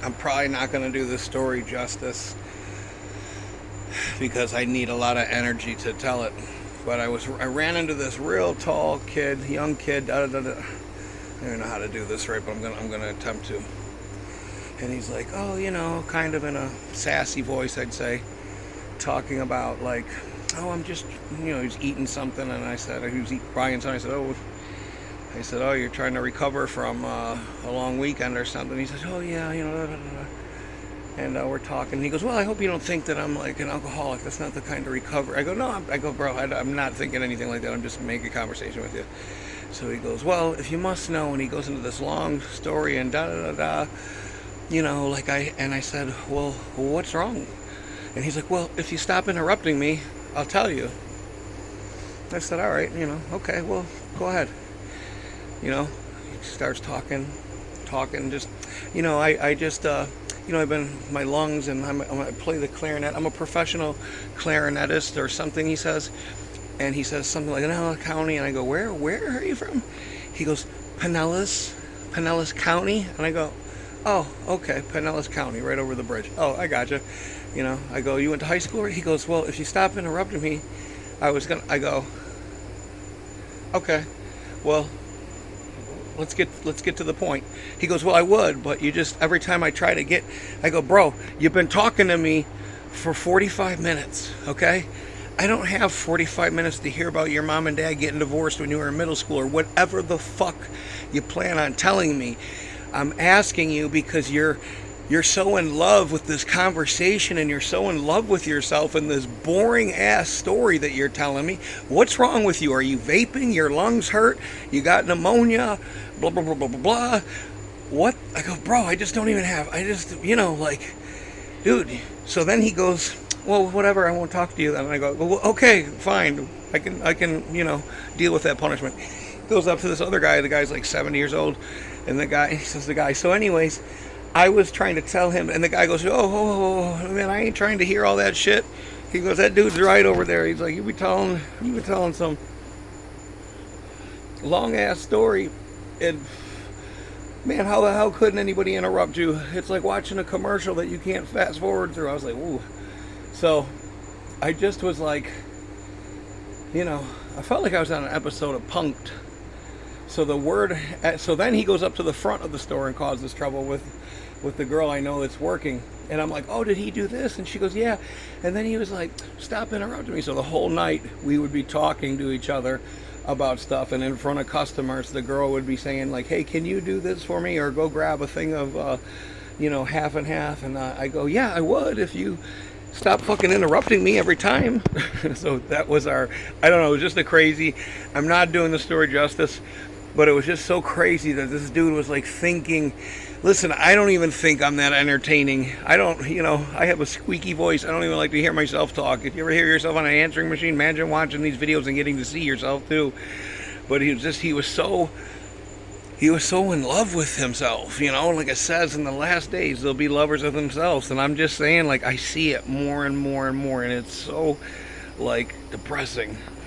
I'm probably not going to do this story justice because I need a lot of energy to tell it. But I ran into this real tall kid, young kid. Da, da, da, da. I don't know how to do this right, but I'm gonna attempt to. And he's like, oh, kind of in a sassy voice, I'd say, talking about like, oh, I'm just, he's eating something, and I said, he was buying something. I said, oh, you're trying to recover from a long weekend or something. He says, oh yeah, da, da, da. And we're talking. He goes, well, I hope you don't think that I'm like an alcoholic. That's not the kind of recovery. I go, no. I go, bro, I'm not thinking anything like that. I'm just making conversation with you. So he goes, well, if you must know, and he goes into this long story and da da da da, I said, well, what's wrong? And he's like, well, if you stop interrupting me, I'll tell you. I said, all right, okay, well, go ahead. He starts talking, just, I just, I've been my lungs, and I play the clarinet. I'm a professional clarinetist or something. He says, and he says something like Pinellas County, and I go, where are you from? He goes, Pinellas County, and I go, oh, okay, Pinellas County, right over the bridge. Oh, I gotcha. I go, you went to high school? He goes, well, if you stop interrupting me, I go, okay, well, let's get to the point. He goes, well, I would, but you just, every time I try to get, I go, bro, you've been talking to me for 45 minutes, okay? I don't have 45 minutes to hear about your mom and dad getting divorced when you were in middle school or whatever the fuck you plan on telling me. I'm asking you because you're so in love with this conversation, and you're so in love with yourself and this boring ass story that you're telling me. What's wrong with you? Are you vaping? Your lungs hurt? You got pneumonia? Blah, blah, blah, blah, blah, blah. What? I go, bro, I just don't even have, dude. So then he goes, well, whatever, I won't talk to you then. And I go, well, okay, fine. I can, deal with that punishment. Goes up to this other guy. The guy's like 70 years old. And he says, so anyways, I was trying to tell him, and the guy goes, oh, man, I ain't trying to hear all that shit. He goes, that dude's right over there. He's like, you be telling some long ass story, and man, how the hell couldn't anybody interrupt you? It's like watching a commercial that you can't fast forward through. I was like, ooh. So I just was like, I felt like I was on an episode of Punk'd. So then he goes up to the front of the store and causes trouble with the girl I know that's working. And I'm like, oh, did he do this? And she goes, yeah. And then he was like, stop interrupting me. So the whole night we would be talking to each other about stuff. And in front of customers, the girl would be saying like, hey, can you do this for me? Or go grab a thing of, half and half. And I go, yeah, I would if you stop fucking interrupting me every time. So that was I don't know, it was just I'm not doing the story justice, but it was just so crazy that this dude was like thinking, listen, I don't even think I'm that entertaining. I don't, I have a squeaky voice. I don't even like to hear myself talk. If you ever hear yourself on an answering machine, imagine watching these videos and getting to see yourself too. But he was so in love with himself, like it says in the last days, they'll be lovers of themselves. And I'm just saying, like, I see it more and more and more, and it's so, like, depressing.